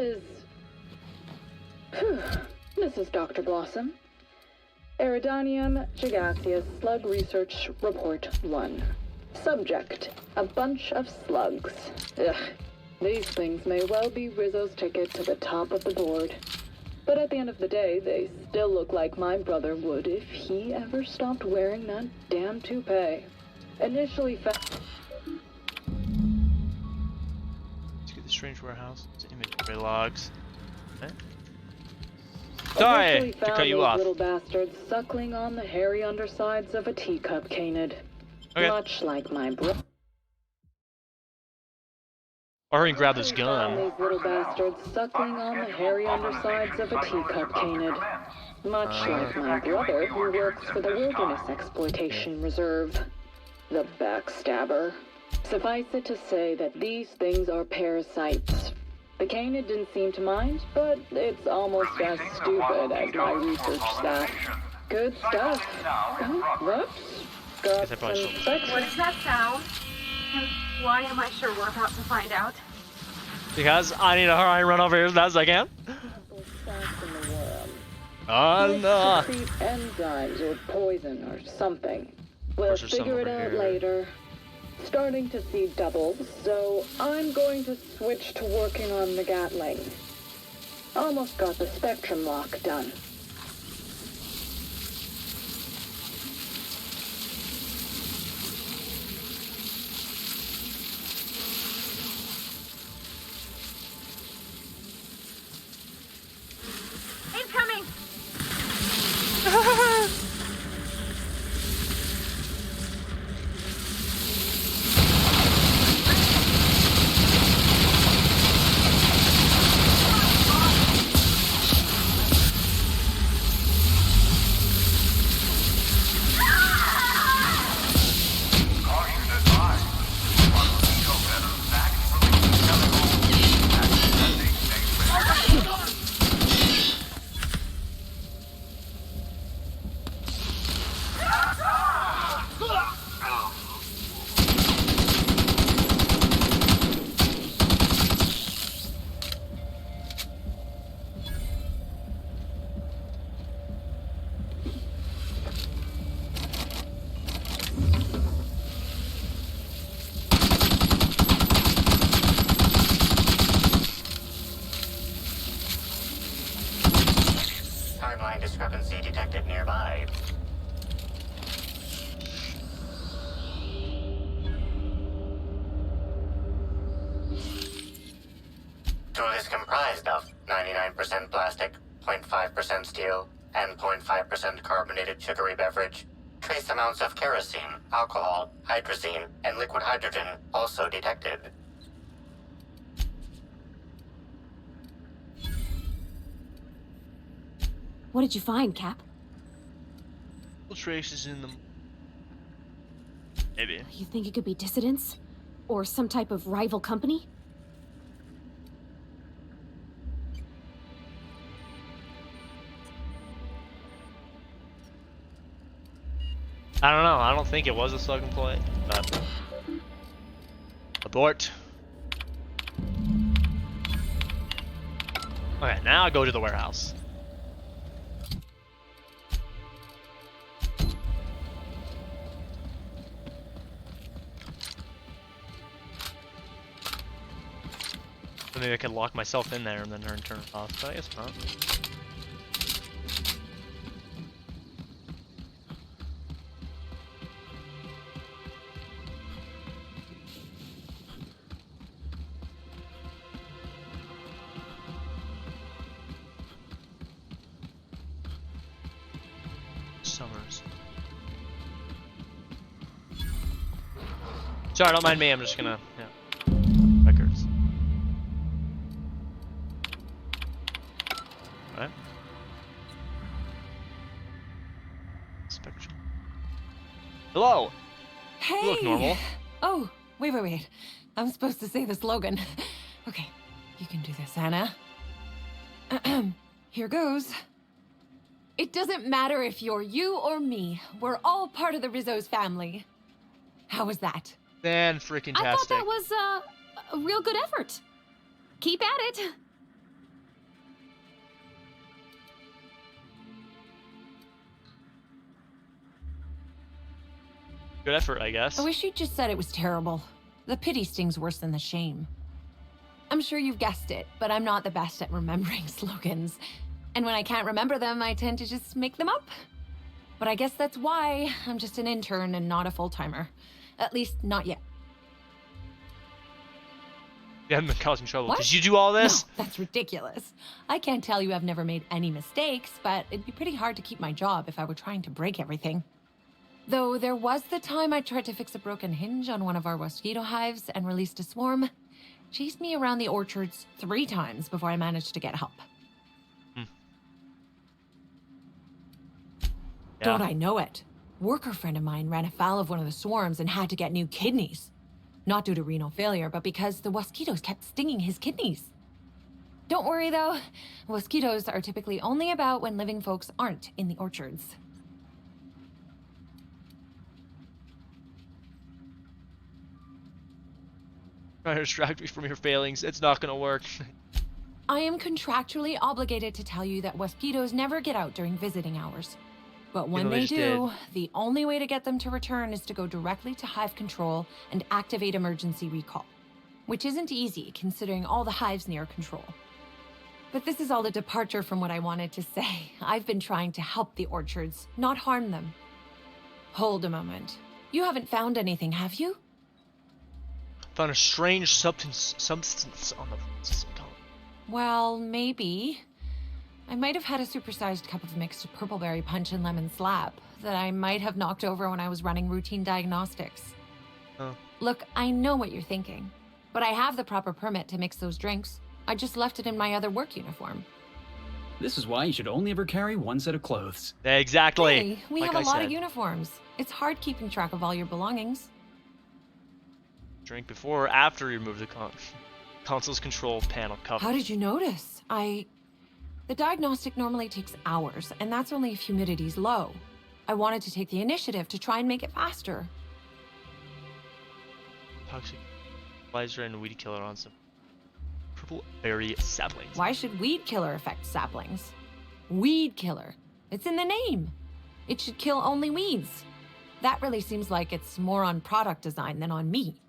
is Dr. Blossom. Eridanium gigaseous Slug Research Report 1. Subject, a bunch of slugs. Ugh. These things may well be Rizzo's ticket to the top of the board. But at the end of the day, they still look like my brother would if he ever stopped wearing that damn toupee. Initially
Let's get the strange warehouse. It's inventory logs. Okay. Sorry to cut you off.
Little bastards suckling on the hairy undersides of a teacup canid.
Okay.
Much like my brother.
Hurry and grab this gun.
These little bastards suckling on the hairy undersides of a teacup canid. Much like my brother who works for the Wilderness Exploitation Reserve. The backstabber. Suffice it to say that these things are parasites. The canid didn't seem to mind, but it's almost as stupid as my research staff. Good stuff. Oh, whoops. Got some sex.
What does that sound? And why am I sure we're about to find out?
Because I need to hurry and run over here as fast as I can. Oh no.
Secrete enzymes or poison or something. We'll figure it out later. Starting to see doubles, so I'm going to switch to working on the Gatling. Almost got the spectrum lock done.
Incoming!
Timeline discrepancy detected nearby. Tool is comprised of 99% plastic, 0.5% steel, and 0.5% carbonated sugary beverage. Trace amounts of kerosene, alcohol, hydrazine, and liquid hydrogen also detected.
What did you find, Cap?
Traces in them. Maybe.
You think it could be dissidents? Or some type of rival company?
I don't know. I don't think it was a Slug employee, but abort. Okay, now I go to the warehouse. Maybe I could lock myself in there and then turn it off, but I guess not. Summers. Sorry, don't mind me, I'm just gonna, yeah. Records. Alright. Spectrum. Hello!
Hey!
You look normal.
Oh, wait. I'm supposed to say the slogan. Okay, you can do this, Anna. Here goes. It doesn't matter if you're you or me. We're all part of the Rizzo's family. How was that?
Man, freaking
I thought that was a real good effort. Keep at it.
Good effort, I guess.
I wish you just said it was terrible. The pity stings worse than the shame. I'm sure you've guessed it, but I'm not the best at remembering slogans. And when I can't remember them, I tend to just make them up. But I guess that's why I'm just an intern and not a full-timer. At least, not yet.
You haven't been causing trouble.
What?
Did you do all this?
No, that's ridiculous. I can't tell you I've never made any mistakes, but it'd be pretty hard to keep my job if I were trying to break everything. Though there was the time I tried to fix a broken hinge on one of our mosquito hives and released a swarm. Chased me around the orchards 3 times before I managed to get help.
Yeah.
Don't I know it? Worker friend of mine ran afoul of one of the swarms and had to get new kidneys. Not due to renal failure, but because the mosquitoes kept stinging his kidneys. Don't worry though, mosquitoes are typically only about when living folks aren't in the orchards.
Trying to distract me from your failings. It's not gonna work.
I am contractually obligated to tell you that mosquitoes never get out during visiting hours. But when they do, the only way to get them to return is to go directly to hive control and activate emergency recall. Which isn't easy, considering all the hives near control. But this is all a departure from what I wanted to say. I've been trying to help the orchards, not harm them. Hold a moment. You haven't found anything, have you?
Found a strange substance on the system.
Well, maybe. I might have had a supersized cup of mixed purpleberry punch and lemon slap that I might have knocked over when I was running routine diagnostics.
Oh.
Look, I know what you're thinking, but I have the proper permit to mix those drinks. I just left it in my other work uniform.
This is why you should only ever carry one set of clothes.
Exactly.
Hey, we
like
have a lot
said.
of uniforms. It's hard keeping track of all your belongings.
Drink before or after you remove the console's control panel cover.
How did you notice? The diagnostic normally takes hours, and that's only if humidity's low. I wanted to take the initiative to try and make it faster.
Toxic fertilizer and weed killer on some purple berry saplings.
Why should weed killer affect saplings? Weed killer. It's in the name. It should kill only weeds. That really seems like it's more on product design than on me.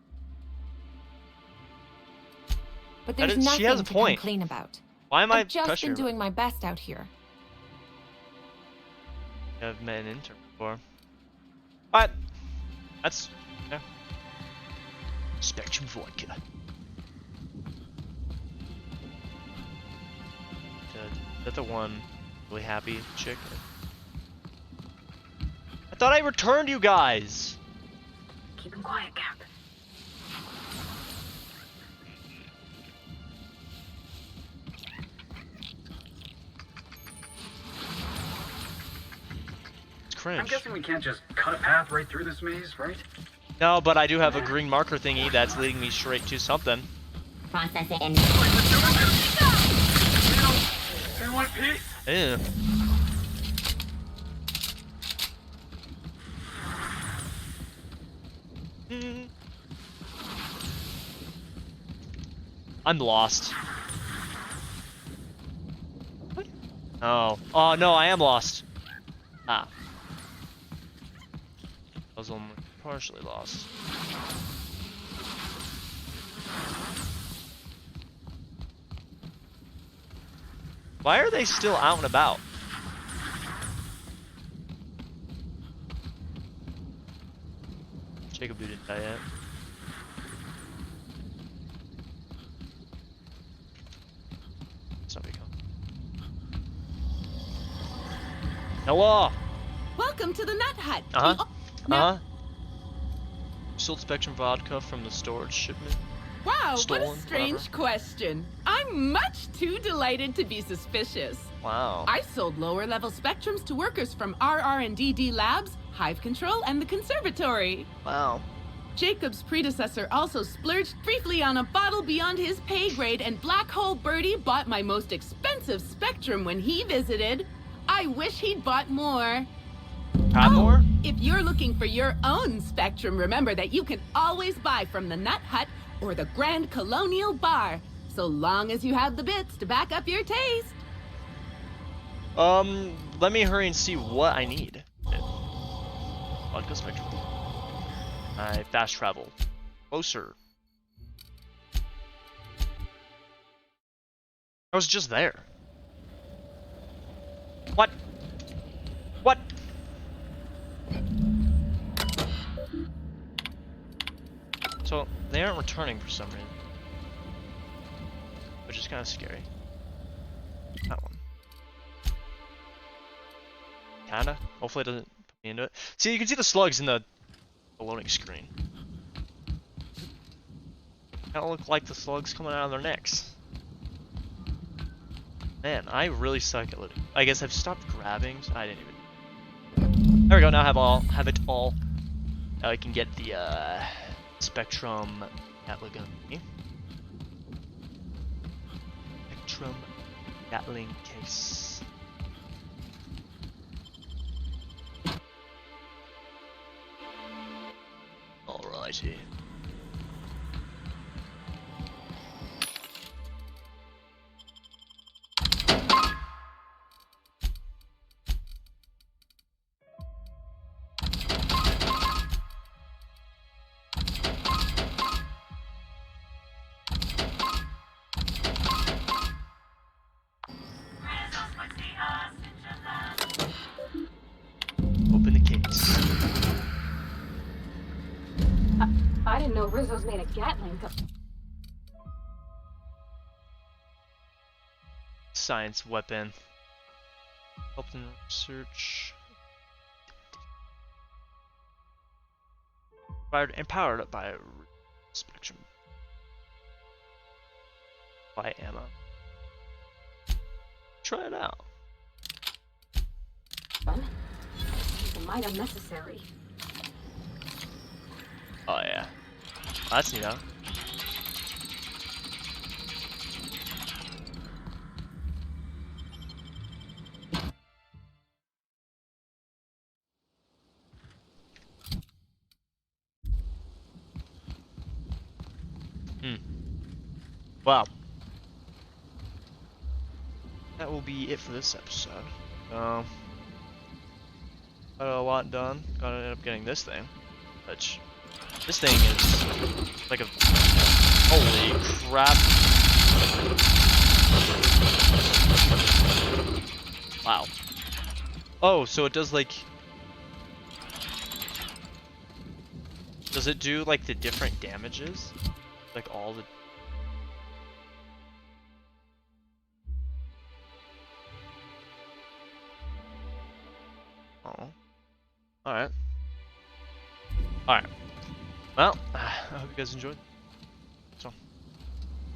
But there's
she
nothing
has a
to
point.
come clean about.
Why am I
I've just been
pressuring?
doing my best out here.
I've met an intern before. But that's yeah. Spectrum vodka. Is that the one really happy chick? I thought I returned you guys.
Keep him quiet, Cap.
cringe.
I'm guessing we can't just cut a path right through this maze, right?
No, but I do have a green marker thingy that's leading me straight to something.
Processing.
In one piece.
Ew. I'm lost. What? Oh. Oh, no, I am lost. Ah. I was only partially lost. Why are they still out and about? Jacob didn't die yet. It's not become. Hello!
Welcome to the Nut Hut.
Sold Spectrum vodka from the storage shipment.
Wow,
Stolen,
what a strange question. I'm much too delighted to be suspicious.
Wow.
I sold lower-level spectrums to workers from RR&DD Labs, Hive Control, and the Conservatory.
Wow.
Jacob's predecessor also splurged briefly on a bottle beyond his pay grade, and Black Hole Birdie bought my most expensive spectrum when he visited. I wish he'd bought more.
More?
If you're looking for your own spectrum, remember that you can always buy from the Nut Hut or the Grand Colonial Bar, so long as you have the bits to back up your taste.
Let me hurry and see what I need. Vodka Spectrum. I fast travel. Closer. I was just there. What? What? So, they aren't returning for some reason. Which is kind of scary. That one. Kinda. Hopefully it doesn't put me into it. See, you can see the slugs in the loading screen. Kinda look like the slugs coming out of their necks. Man, I really suck at looting. I guess I've stopped grabbing, so I didn't even... There we go, now I have it all. Now I can get the, Spectrum Gatling. Spectrum Gatling case. Alrighty. Open the case.
I didn't know Rizzo's made a Gatling gun.
Science weapon. Helped in research. Fired and powered up by a Spectrum. By ammo. Try it out.
Fun. It's a might unnecessary.
Oh yeah. That's neat, huh? Wow. That will be it for this episode. Got a lot done. Gotta end up getting this thing. Which, this thing is like a... Holy crap. Wow. Oh, so it does like... Does it do like the different damages? Like all the... Oh. Alright. Alright. Well, I hope you guys enjoyed.